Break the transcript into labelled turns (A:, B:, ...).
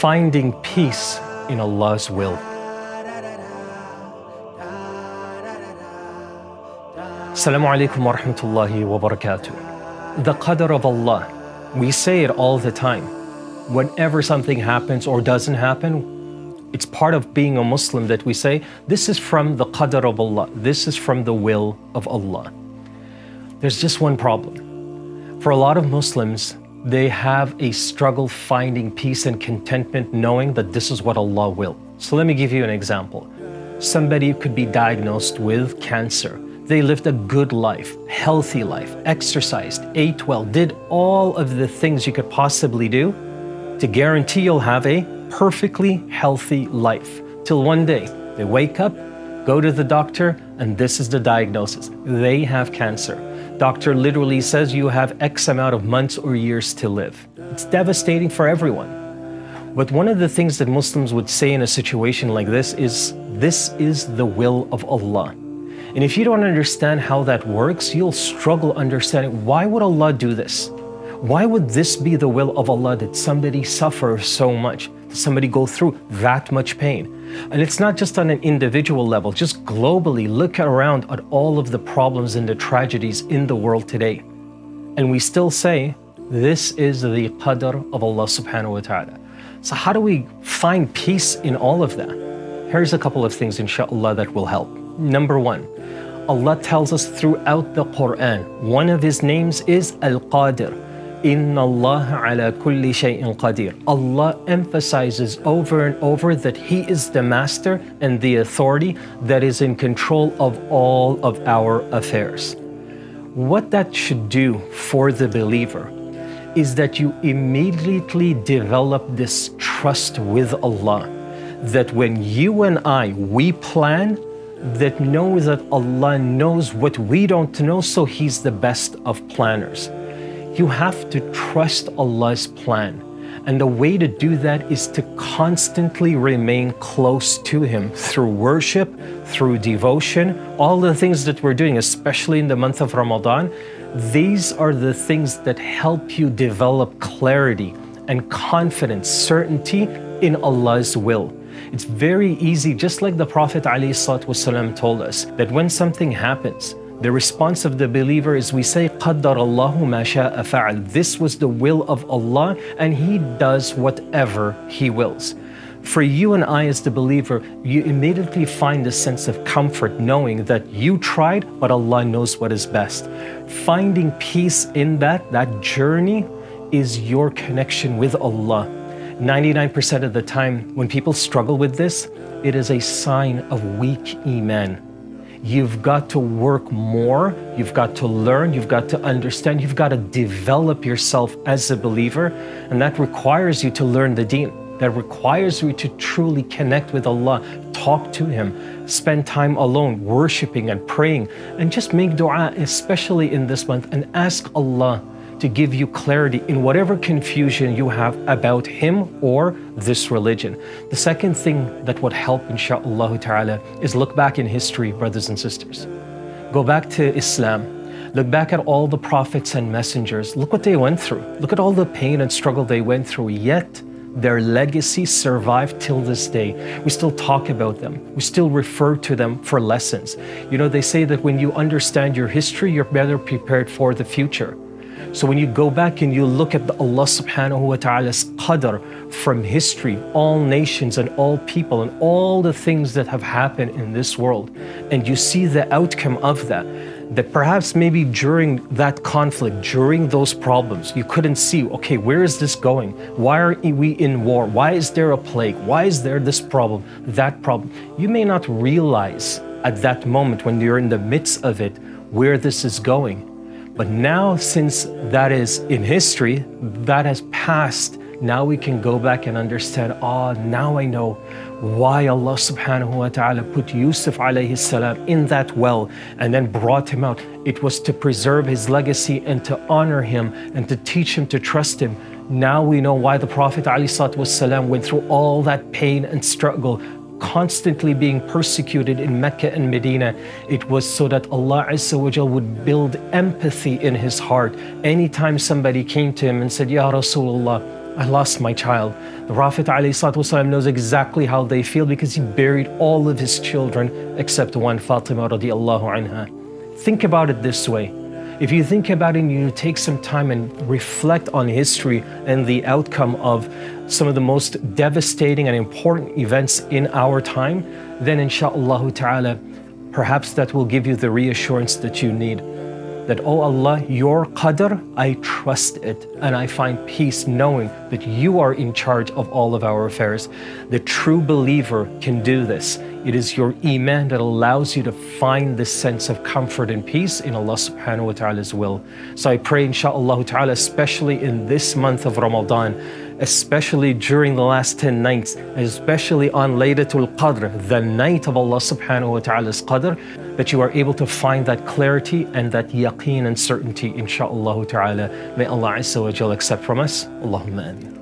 A: finding peace in Allah's will. Assalamu alaikum wa rahmatullahi wa barakatuh. The Qadr of Allah, we say it all the time. Whenever something happens or doesn't happen, it's part of being a Muslim that we say, this is from the Qadr of Allah. This is from the will of Allah. There's just one problem. For a lot of Muslims, they have a struggle finding peace and contentment knowing that this is what Allah will. So let me give you an example. Somebody could be diagnosed with cancer. They lived a good life, healthy life, exercised, ate well, did all of the things you could possibly do to guarantee you'll have a perfectly healthy life. Till one day, they wake up, go to the doctor, and this is the diagnosis. They have cancer. Doctor literally says you have X amount of months or years to live. It's devastating for everyone. But one of the things that Muslims would say in a situation like this is the will of Allah. And if you don't understand how that works, you'll struggle understanding, why would Allah do this? Why would this be the will of Allah, that somebody suffers so much, that somebody go through that much pain? And it's not just on an individual level, just globally, look around at all of the problems and the tragedies in the world today. And we still say, this is the Qadr of Allah subhanahu wa ta'ala. So how do we find peace in all of that? Here's a couple of things, inshallah, that will help. Number one, Allah tells us throughout the Quran, one of His names is Al-Qadr. Inna Allah ala kulli shay'in qadir. Allah emphasizes over and over that He is the master and the authority that is in control of all of our affairs. What that should do for the believer is that you immediately develop this trust with Allah, that when you and we plan, that know that Allah knows what we don't know, so He's the best of planners. You have to trust Allah's plan. And the way to do that is to constantly remain close to Him through worship, through devotion, all the things that we're doing, especially in the month of Ramadan. These are the things that help you develop clarity and confidence, certainty in Allah's will. It's very easy, just like the Prophet ﷺ told us, that when something happens, the response of the believer is we say, Qadr Allahu ma sha'a fa'al. This was the will of Allah, and He does whatever He wills. For you and I as the believer, you immediately find a sense of comfort knowing that you tried, but Allah knows what is best. Finding peace in that journey is your connection with Allah. 99% of the time, when people struggle with this, it is a sign of weak Iman. You've got to work more, you've got to learn, you've got to understand, you've got to develop yourself as a believer, and that requires you to learn the deen. That requires you to truly connect with Allah, talk to Him, spend time alone, worshiping and praying, and just make dua, especially in this month, and ask Allah to give you clarity in whatever confusion you have about Him or this religion. The second thing that would help, inshaAllah ta'ala, is look back in history, brothers and sisters. Go back to Islam. Look back at all the prophets and messengers. Look what they went through. Look at all the pain and struggle they went through, yet their legacy survived till this day. We still talk about them. We still refer to them for lessons. You know, they say that when you understand your history, you're better prepared for the future. So when you go back and you look at Allah subhanahu wa ta'ala's qadr from history, all nations and all people and all the things that have happened in this world, and you see the outcome of that perhaps maybe during that conflict, during those problems, you couldn't see, okay, where is this going? Why are we in war? Why is there a plague? Why is there this problem, that problem? You may not realize at that moment when you're in the midst of it where this is going. But now, since that is in history, that has passed, now we can go back and understand, now I know why Allah subhanahu wa ta'ala put Yusuf alayhi salam in that well and then brought him out. It was to preserve his legacy and to honor him and to teach him to trust him. Now we know why the Prophet ﷺ went through all that pain and struggle, constantly being persecuted in Mecca and Medina. It was so that Allah Azza wa Jal would build empathy in his heart. Anytime somebody came to him and said, Ya Rasulullah, I lost my child. The Prophet ﷺ knows exactly how they feel because he buried all of his children except one, Fatima radiallahu anha. Think about it this way. If you think about it and you take some time and reflect on history and the outcome of some of the most devastating and important events in our time, then insha'Allah ta'ala, perhaps that will give you the reassurance that you need. That, oh Allah, your Qadr, I trust it and I find peace knowing that you are in charge of all of our affairs. The true believer can do this. It is your Iman that allows you to find this sense of comfort and peace in Allah subhanahu wa ta'ala's will. So I pray insha'Allah ta'ala, especially in this month of Ramadan, especially during the last 10 nights, especially on Laylatul Qadr, the night of Allah subhanahu wa ta'ala's Qadr, that you are able to find that clarity and that yaqeen and certainty, insha'Allah ta'ala. May Allah Azza wa Jal accept from us. Allahumma amin.